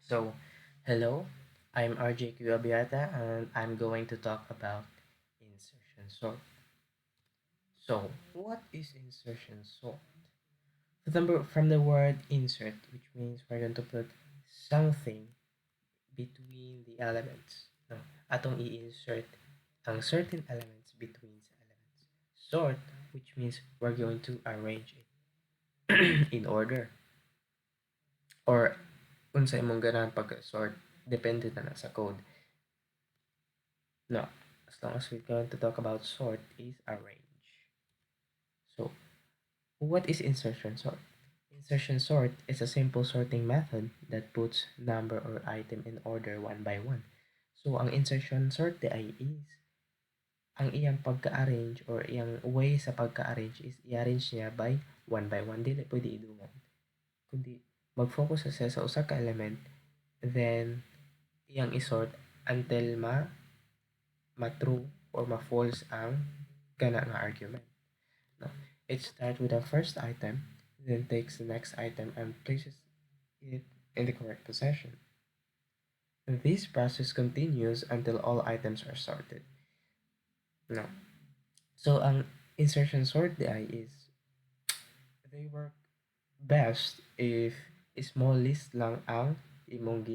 So, hello, I'm RJQ Abiata and I'm going to talk about insertion sort. So, what is insertion sort? From the word insert, which means we're going to put something between the elements. No, atong i-insert ang certain elements between sa elements. Sort, which means we're going to arrange it in order. Or, unsa imong ganahan pag-sort, depende na sa code. No, as long as we're going to talk about sort is arrange. So, what is insertion sort? Insertion sort is a simple sorting method that puts number or item in order one by one. So, ang insertion sort ay is ang iyang pagka-arrange or iyang way sa pagka-arrange is i-arrange niya by one. Dili pwede idungan. Kundi mag-focus siya sa usa ka element, then iyang isort until ma-true or ma-false ang kana nga argument. No? It starts with the first item, then takes the next item and places it in the correct position. This process continues until all items are sorted. No. So ang insertion sort di ay is they work best if small list lang ang imong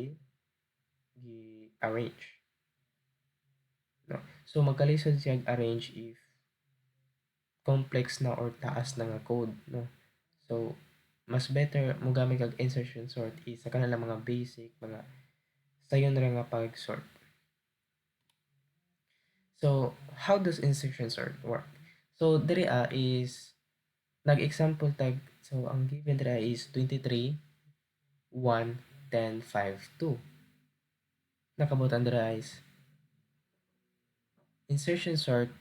gi-arrange. No. So magkalisod siya arrange if complex na or taas na nga code, no? So, mas better mo gamit kag insertion sort is sa kanang mga basic, mga sayon ra nga pag-sort. So, how does insertion sort work? So, diri is nag-example tag, so ang given diri is 23, 1, 10, 5, 2. Nakabutan diri is insertion sort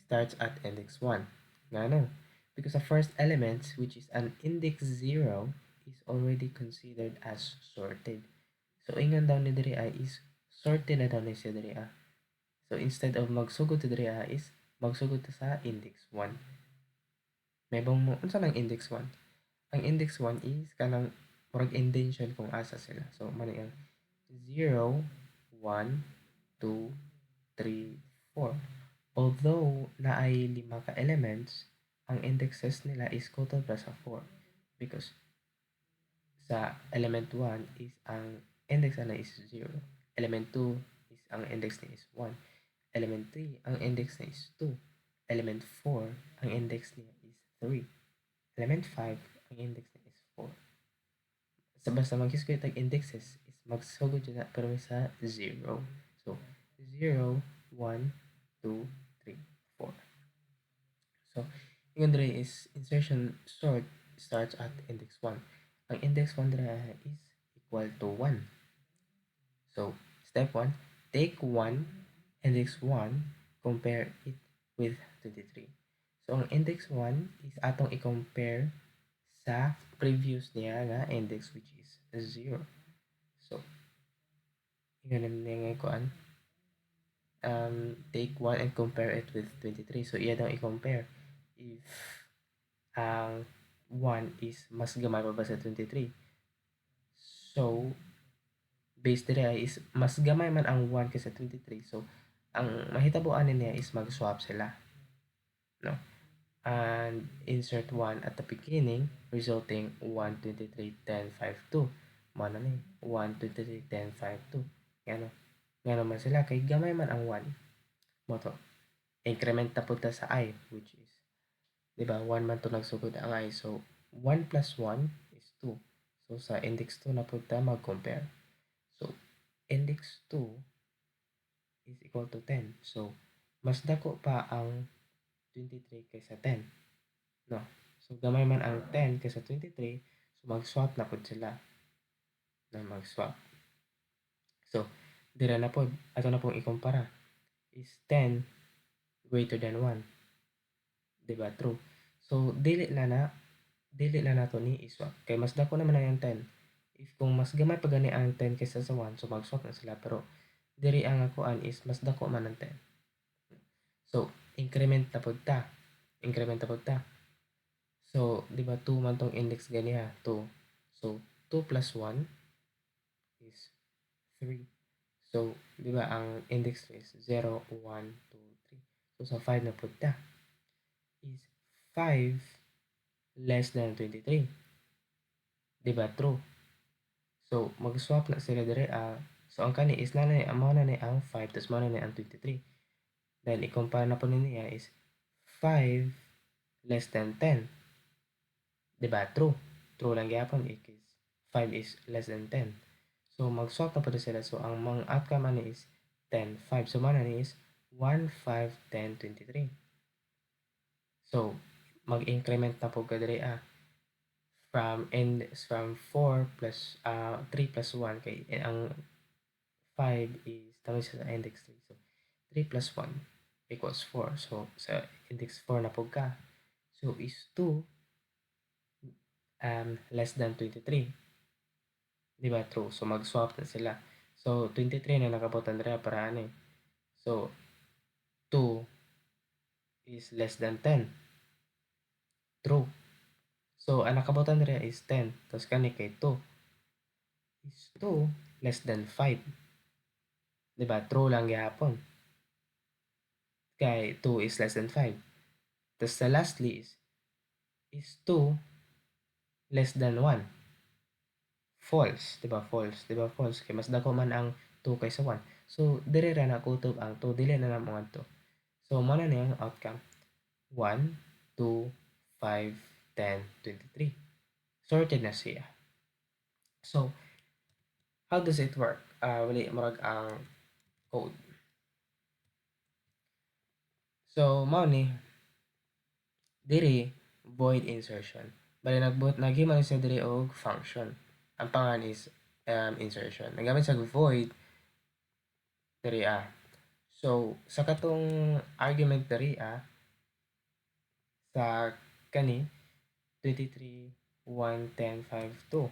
starts at index 1. Ngano? Because the first element, which is an index 0, is already considered as sorted. So, ingan daw ni diri is sorted na daw ni siya diri. So, instead of magsugod to diri is magsugod ta sa index 1. May bang mo, unsa lang index 1? Ang index 1 is kanang murag indentation kung asa sila. So, mani ang 0, 1, 2, 3, 4. Although na ay 5 ka elements, ang indexes nila is total plus sa 4 because sa element 1 is ang index na is 0. Element 2 is ang index niya is 1. Element 3, ang index niya is 2. Element 4, ang index niya is 3. Element 5, ang index niya is 4. Sa basta mag-square tag indexes is magsugod yun na pero sa 0. So, 0, 1, 2, 3, 4. So, yung dre is insertion sort starts at index 1. Ang index 1 dre is equal to 1. So, step 1, take 1, index 1, compare it with 23. So, ang index 1 is atong i-compare sa previous niya nga index which is 0. So, yun na nga kuan. Take 1 and compare it with 23. So, iya daw i-compare if ang 1 is mas gamay pa ba sa 23. So, base diri is mas gamay man ang 1 kaysa 23. So, ang mahitabuan niya is mag-swap sila. No? And insert 1 at the beginning, resulting 1, 23, 10, 5, 2. Mana ni? 1, 23, 10, 5, 2. Yan o. Nga naman sila. Kay gamay man ang 1. Mo to. Increment na punta sa I, which is, di ba, 1 man to nagsugod ang I. So, 1 plus 1 is 2. So, sa index 2 na punta, mag-compare. So, index 2 is equal to 10. So, mas dako pa ang 23 kaysa 10. No? So, gamay man ang 10 kaysa 23. So, mag-swap na po sila. Na mag-swap. So, dira na po. Ato na pong ikumpara. Is 10 greater than 1. Diba? True. So, dili na nato ni iswap. Kay mas dako naman na yung 10. If kung mas gamay pa gani ang 10 kaysa sa 1, so mag-swap na sila. Pero, diri ang akuan is mas dako man ang 10. So, increment na po ta. Increment na po ta. So, di ba 2 man tong index gani ha? 2. So, 2 plus 1 is 3. So, di ba, ang index 3 is 0, 1, 2, 3. So, sa 5 na punta is 5 less than 23. Di ba, true? So, mag-swap na sila dire. So, ang kani is amo na ang 5, tapos mo na ang 23. Then, i-compare na po niya is 5 less than 10. Di ba, true? True lang gyapon is 5 is less than 10. So, mag-swap na po sila. So, ang mga outcome ani is 10, 5. So, mana ni is 1, 5, 10, 23. So, mag-increment na po kadiri from 4 plus 3 plus 1 kay ang 5 is tawag siya sa index 3. So, 3 plus 1 equals 4. So, sa index 4 na po ka. So, is 2 less than 23. Di ba? True. So, mag-swap na sila. So, 23 na nakabutan dira para ano eh. So, 2 is less than 10. True. So, ang nakabutan dira is 10. Tapos kani kay 2 is 2 less than 5. Di ba? True lang gyapon. Kay 2 is less than 5. Tapos the lastly is 2 less than 1. False. Di ba? False. Di ba? False. Kay mas dako man ang 2 kaysa 1. So, dire ra na kutob ang 2. Dili na lang mga 2. So, mo na yung outcome. 1, 2, 5, 10, 23. Sorted na siya. So, how does it work? Wali marag ang code. So, mao ni diri void insertion. Bali naghiman siya diri og function. Ang pangalan is insertion. Nagamit sa void diri So, sa katong argument diri sa kani 23 1 10 5 2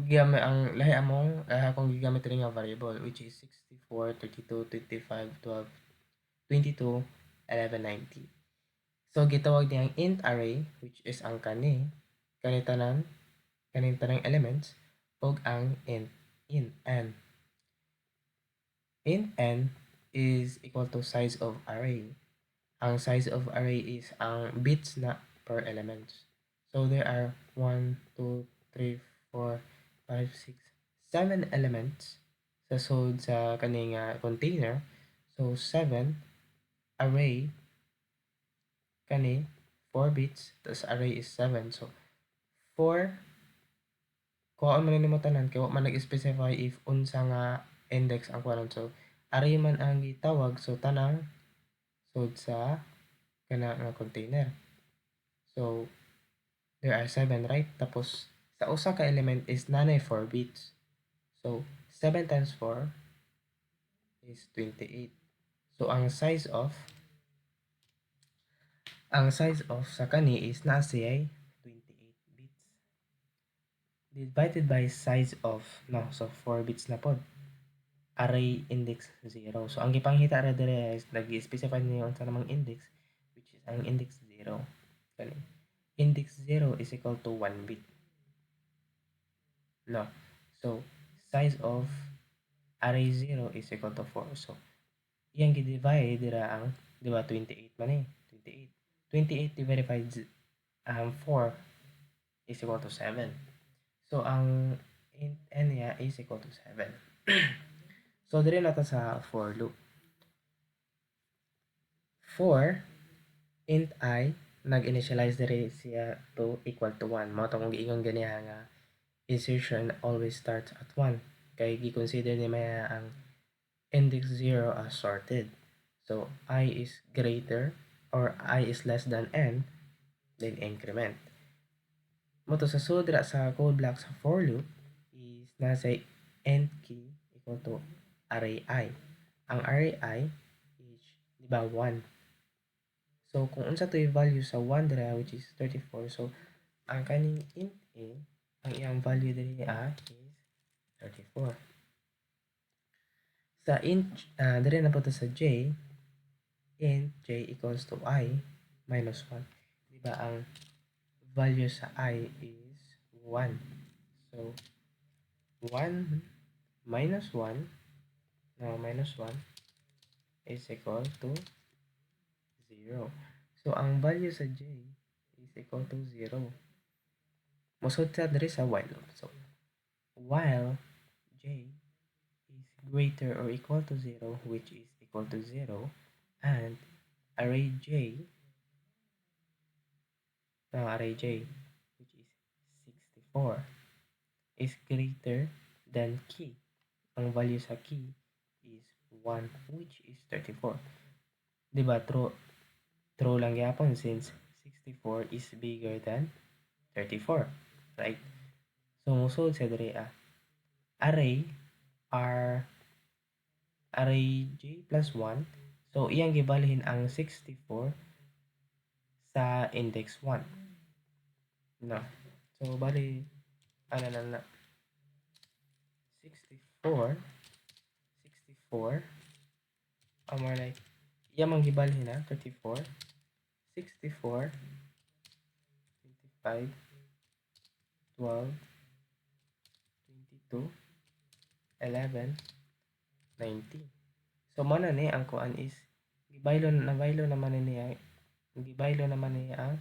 gigamit ang lahi among akong gigamit rin nga variable which is 64 32 25 12 22 11 90. So gitawag niya ang int array which is ang kaning tanang elements ug ang int n. Int n is equal to size of array. Ang size of array is ang bits na per elements. So there are 1 2 3 4 5 6 7 elements sa kaning container. So 7 array kani 4 bits tas array is 7. So 4 kuhaan man nimo tanan kay wa man nag-specify if unsa nga index ang kuhaan. So array man ang gitawag, so tanang sud sa kana nga container. So there are 7, right? Tapos sa usa ka element is nanay 4 bits. So 7 times 4 is 28. So ang size of sa kani is naa siya 28 bits divided by size of so 4 bits na pod array index 0. So ang gipanghita ra dire is nag-specify niyo unsa namang index which is ang index 0. Kani index 0 is equal to 1 bit. No. So size of array 0 is equal to 4. So iyang gi-divide dira ang di ba 28 man 28 divided by 4 is equal to 7. So, ang int n niya is equal to 7. So, diri na ta sa for loop. For int I, nag-initialize diri siya to equal to 1. Mao tong giingon ganiha nga insertion always starts at 1. Kay gi-consider ni maya ang index 0 as sorted. So, I is greater or I is less than n, then increment. Mo to sa sudra sa code block sa for loop is nasa end key equal to array I. Ang array I is di ba 1. So kung unsa to i-value sa 1 dira which is 34, so ang kaning int a ang iyang value diri is 34. Sa int diri na po to sa j, int j equals to I minus 1. Di ba ang value sa I is 1. So 1 minus 1, now minus 1 is equal to 0. So, ang value sa j is equal to 0. Musod sa diri sa while loop. So, while j is greater or equal to 0, which is equal to 0, and array j, now array j, which is 64, is greater than key. Ang value sa key is 1, which is 34. Diba? True lang yapon since 64 is bigger than 34. Right? So, musod sa diri array array j plus 1. So, iyang gibalhin ang 64 sa index 1. No. So, bali, ano na, 64, more like, iyang mang gibalhin na, 34, 64, 25, 12, 22, 11, 90. So, mana ni ang kuan is, gibaylo naman niya ang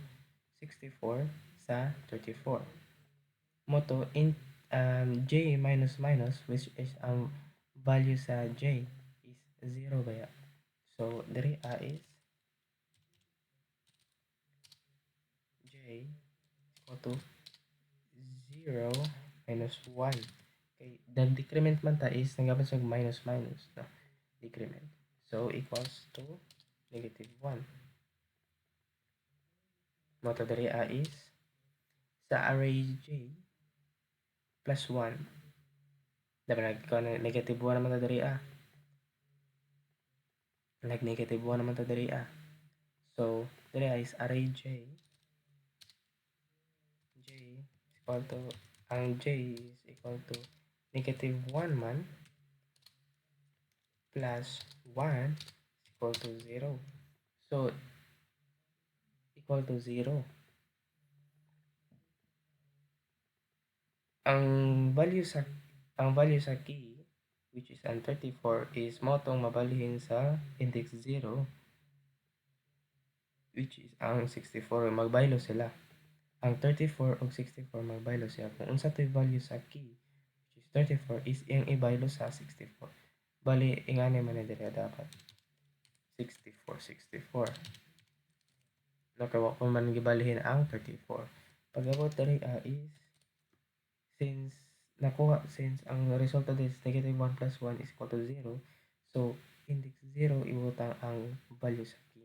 64 sa 34. Moto in j minus minus, which is ang value sa j is 0 baya. So, diri is j equal to 0 minus 1. Okay, the decrement man ta is nagapan sa minus minus, no? Decrement. So, equals to negative 1. Moto diri is sa array j plus 1. Dapat negative 1 naman ta diri negative 1 naman ta diri So, diri is array j is equal to, ang j is equal to negative 1 man plus 1 is equal to 0. So, equal to 0. Ang value sa key, which is ang 34, is motong mabalhin sa index 0, which is ang 64. Magbaylo sila. Ang 34 ug 64 magbaylo siya. Kung unsa to'y value sa key, which is 34, is iyang ibaylo sa 64. Bali, ingani man diri dapat 64. Nakawa ko man gibalhin ang 34. Pag-abot diri is since ang resulta din is negative 1 plus 1 is equal to 0, so index 0 ibutang ang value sa key.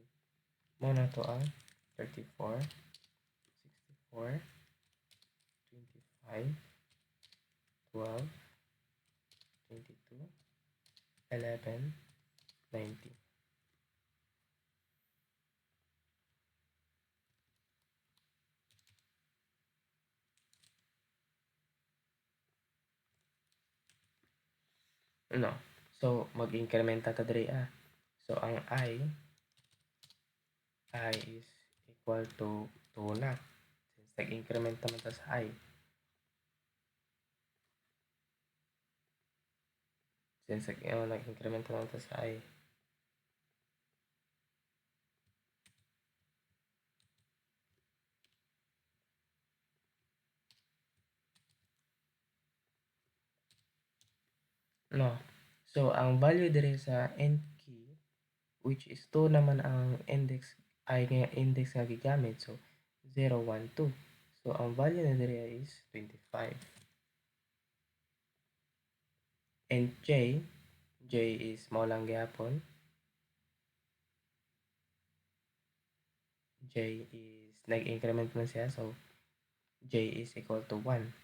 Mo na to ang 34, 64, 25, 12, 22, 11, 90. No. So, mag-incrementa ta diri So, ang I is equal to 2 na. Since nag-increment naman ta sa I. Since nag-increment naman ta sa I. No. So, ang value diri sa end key, which is 2 naman ang index nga gigamit. So, 0, 1, 2. So, ang value na diri is 25. And j is mo lang gyapon. J is nag-increment man siya. So, j is equal to 1.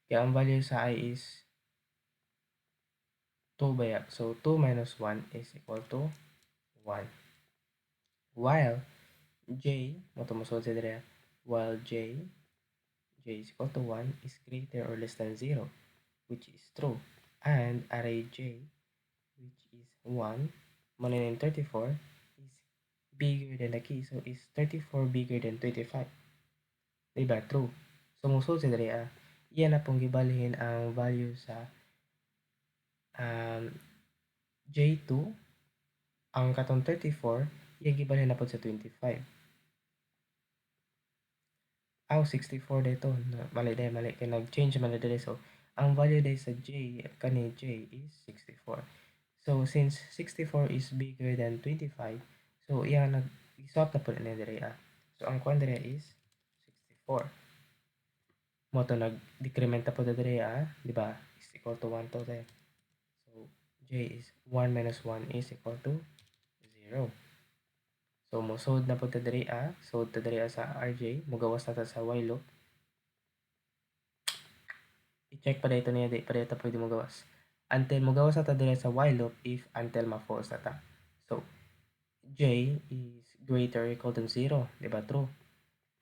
Kaya ang value sa I is 2 baya. So, 2 minus 1 is equal to 1. While j, matumusod sa dira, while j is equal to 1 is greater or less than 0, which is true. And array j which is 1, maninin 34 is bigger than the key. So, is 34 bigger than 25? Diba? True. So, musul sa dali iyan na pong gibalhin ang value sa um, J2. Ang katong 34, iyan gibalhin na po sa 25. 64 dito. Mali dahil, mali. Kaya nag-change man na dali. So, ang value dahil sa J, kani J is 64. So, since 64 is bigger than 25, so, iyan nag-swap na po na dali So, ang kwan dali is 64. Mo to nag-decrement na po dali di ba? Is equal to 1 to dahil. So, J is 1 minus 1 is equal to 0. So, musod na po dali Sod ta dali sa RJ. Mugawas na ta sa while loop. I-check pa dito niya, di pa dito pwede mo gawas. Until mo gawas na ta dire sa while loop if until ma-false na ta. So, J is greater or equal than 0. Diba? True.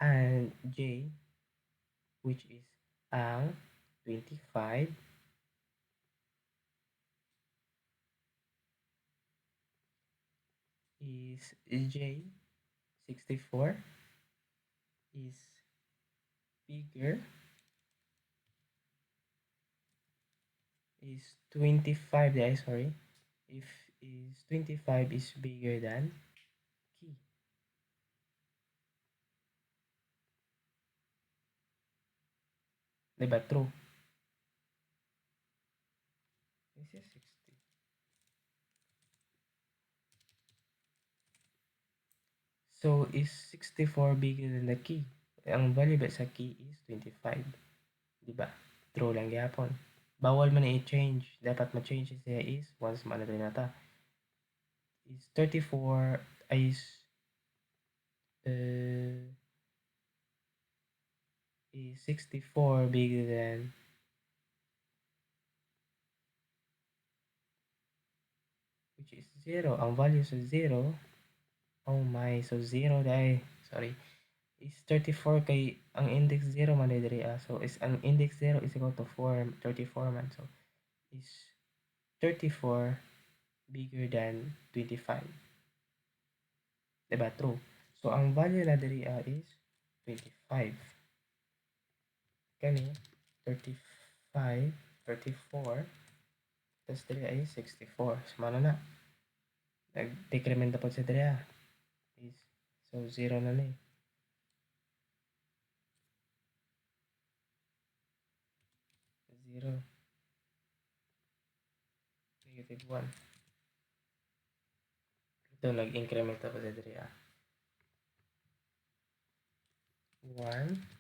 And J, which is ang 25, is J, 64, is bigger, is 25, sorry. If is 25 is bigger than key. Diba? True. This is 60. So, is 64 bigger than the key? Ang value ba sa key is 25. Diba? True lang yapon. Bawal man i-change. Dapat ma-change siya is once manatay na ta. Is 34 is uh, is 64 bigger than which is 0. Ang value sa 0, oh my, so 0 dahil, sorry, is 34 kay ang index 0 man diri so is ang index 0 is equal to 34 man, so is 34 bigger than 25. Diba? True. So ang value na diri is 25. Kani 35, 34, tapos diri ay 64. So mano na nag-decrement na po sa diri is so 0 na ni. 0, negative 1. Ito nag-increment na po sa diri 1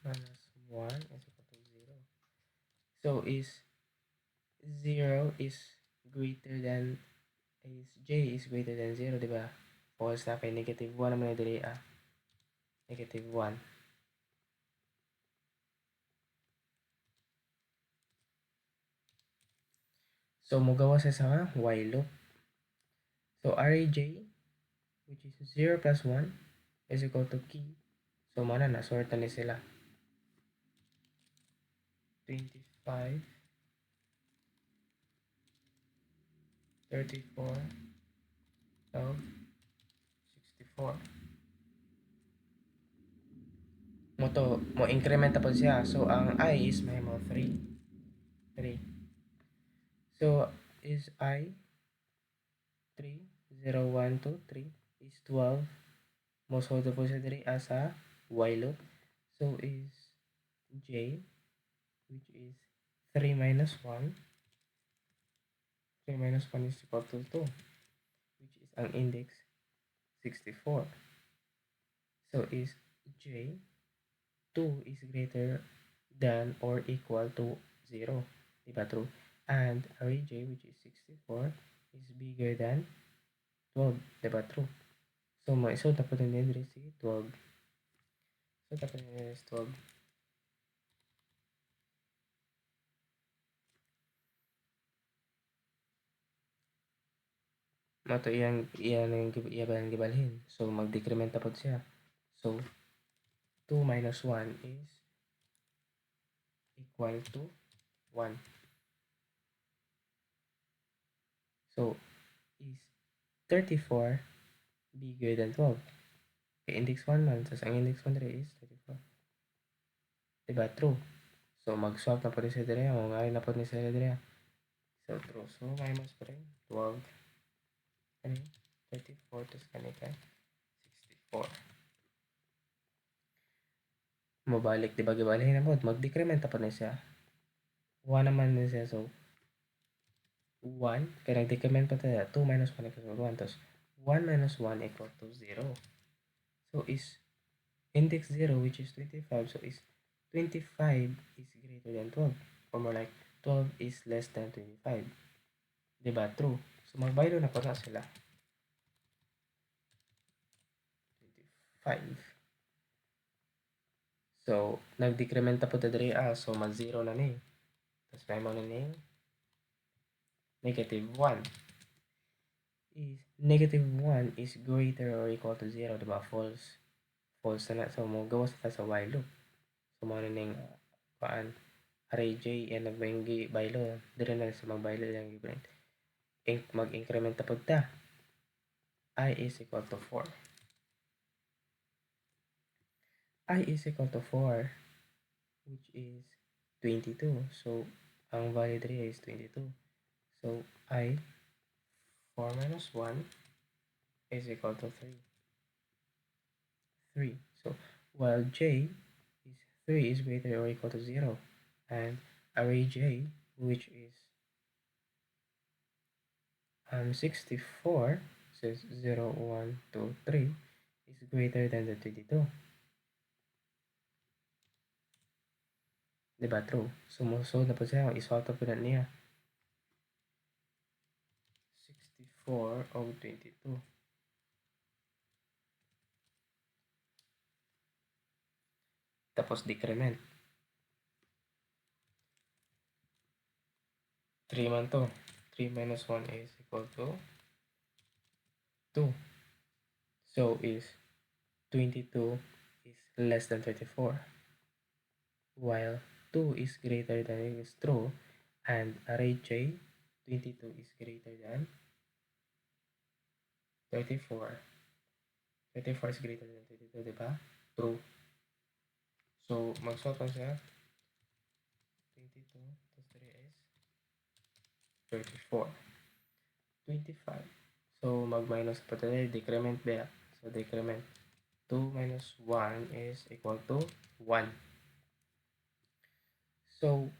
minus 1 is equal to 0. So is 0 is greater than is J is greater than 0, di ba? False na kay negative 1 naman na diri negative 1. So mugawa sa while loop. So Raj, which is 0 plus 1 is equal to key. So mana na sort ni sila. 25, 34, 12, 64. Mo increment po siya. So ang I is may mo 3. 3. So is I 3, 0, 1, 2, 3 is 12. Most hold po siya diri as a while loop. So is J, which is 3 minus 1. 3 minus 1 is equal to 2, which is ang index 64. So is J, 2 is greater than or equal to 0. Diba true? And Rj, which is 64, is bigger than 12. Diba true? So, maisod na po din din si 12. So, tapos na is 12. Mato iyang gibalhin. So, mag-decrement na po siya. So, 2 minus 1 is equal to 1. So, is 34 bigger than 12. Okay, index 1 man. So, ang index 1 is 34. Diba? True. So, mag-swap na po ni sa direya. Mga na po ni sa direya. So, true. So, minus pa rin. 12. Ano 34 to kanika 64. Mabalik, diba? Gibalihin na po. Mag-decrement na po na siya. 1 naman na siya. So, 1. Kaya nag-decrement pa tayo. 2 minus 1 equals 1. Tapos, 1 minus 1 equal to 0. So, is index 0, which is 25. So, is 25 is greater than 12. Or more like, 12 is less than 25. Diba? True. So, mag-bylo na po na sila. 25. So, nag-decrement na po tayo diri. So, mag-0 na ni. Tapos, may mo na ni negative 1. Is negative 1 is greater or equal to 0. Diba? False. False na. So, gawas na sa while loop. So, mga naning array j yan nagbayang baylo. Dire na sa magbaylo lang gibrand. Mag-increment na po ta. I is equal to 4. I is equal to 4, which is 22. So, ang value dire is 22. So, I 4 minus 1 is equal to 3. 3. So, while j is 3 is greater or equal to 0, and array j, which is 64, says 0, 1, 2, 3, is greater than the 22. Diba? True. Sumusunod na po siya. Isolve po na niya. 64 o 22. Tapos decrement. 3 man to. 3 minus 1 is equal to 2. So is 22 is less than 34. While 2 is greater than is true, and array j, 22 is greater than 34. 34 is greater than 22, diba? True. So, mag-solve ko siya. 22 plus 3 is 34. 25. So, mag-minus pa tayo. Decrement ba? So, decrement. 2 minus 1 is equal to 1. So,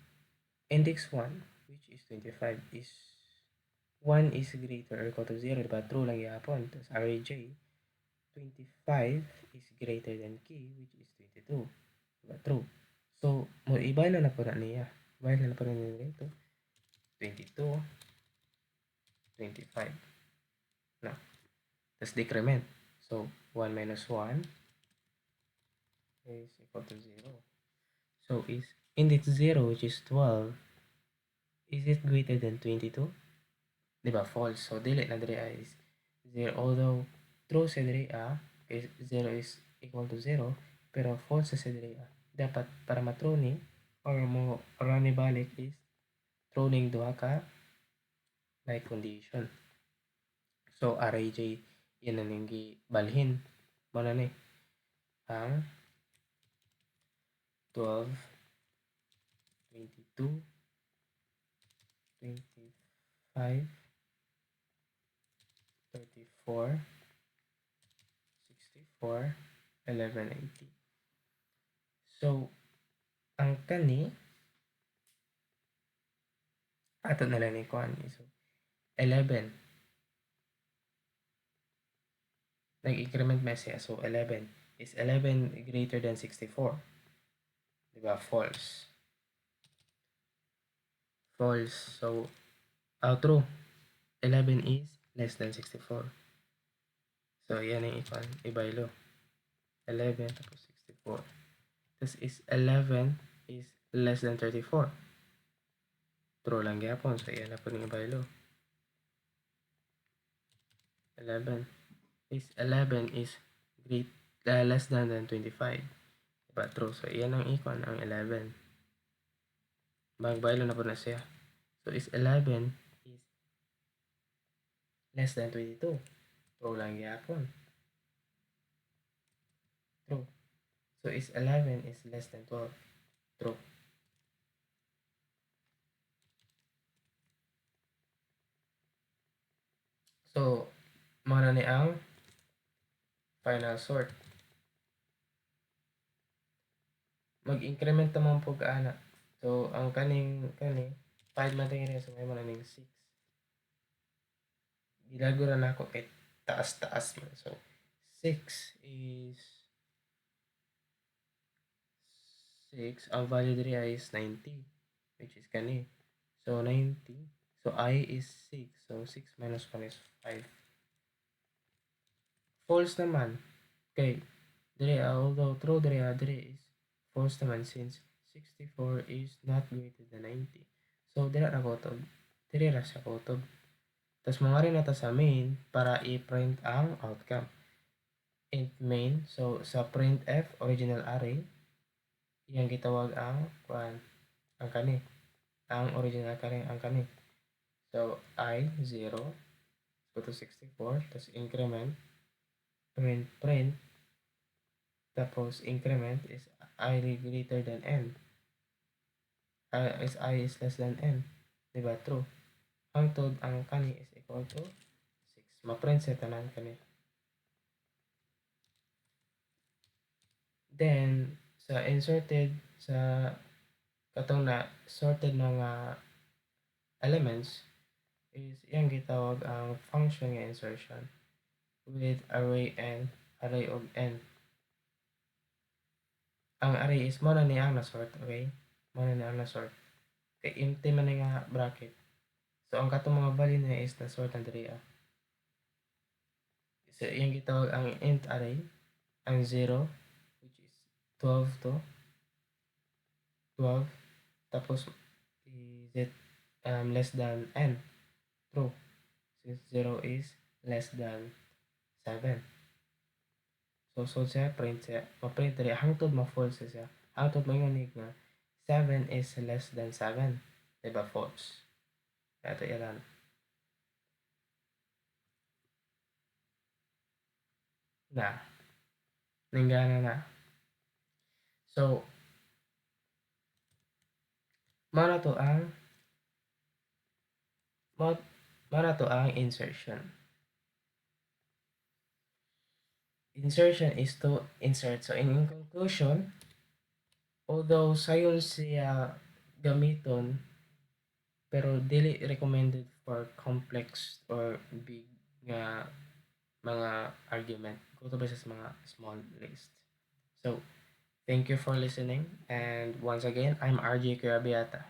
index 1, which is 25, is 1 is greater or equal to 0. Diba? True lang yapon. Tapos, array j, 25 is greater than k, which is 22. Diba? True. So, iba na po na niya. Iba na po na niya ito. 22, 25. No. Tapos, decrement. So, 1 minus 1 is equal to 0. So, is index 0, which is 12, is it greater than 22? Diba? False. So, dili na diri is 0. Although, true sa diri is 0 is equal to 0, pero false sa diri dapat para ma-true ni or mo run ni balik is true ning duha ka like condition. So, array j yan na ning gibalhin. Mana ni ang 12, 22, 25, 34, 64, 1180. So, ang kani ato na lang ni kuan so 11 nag-increment ba siya so 11 is 11 greater than 64, diba? False. So true, 11 is less than 64. So yan ang ibaylo 11 tapos 64. Tapos is 11 is less than 34. True lang gyapon. So yan na po ng ibaylo 11 is less than 25. Diba? True. So yan ang ang 11. Magbaylo na po na siya. So is 11 is less than 22. True lang yapon. True. So is 11 is less than 12. True. So, mao ni ang final sort. Mag-increment naman po ana. So, ang kani 5 man tingin so may man ning 6. Gilago ra nako kay taas-taas man. So, 6 is 6. Ang value diri is 90, which is kani. So, 90. So, I is 6. So, 6 minus 1 is 5. False naman. Okay. Diri, although true diri is false naman since 64 is not greater than 90. So, dira ra kotob. Diri ra siya kotob. Tapos mga rin nata sa main para i-print ang outcome. Int main, so sa printf original array, iyang gitawag ang kuan ang kani, ang original kani ang kani. So I 0 equal to 64, tapos increment print tapos increment is I greater than n. Is I is less than n. Diba? True. Hangtod ang kani is equal to 6. Ma-print sa tanan kani. Then, sa inserted sa katong na sorted mga elements is iyang gitawag ang function nga insertion with array n, array of n. Ang array is mo na ni ang na-sort, okay? Mo na ni ang na-sort. Kay empty man nga bracket. So, ang katong mga value na is na-sort na diri. So, iyang gitawag ang int array, ang 0, which is 12 to 12. Tapos, is it less than n? True. Since 0 is less than 7. So siya, print siya. Ma-print rin. Hangtod ma-false siya. Hangtod mangunig nga 7 is less than 7. Diba? False. Ito ilan. Na. Ninggana na. So, mana to ang mana to ang insertion. Insertion is to insert. So, in conclusion, although sayon siya gamiton, pero dili recommended for complex or big nga mga argument. Go to sa mga small list. So, thank you for listening. And once again, I'm RJ Kirabiata.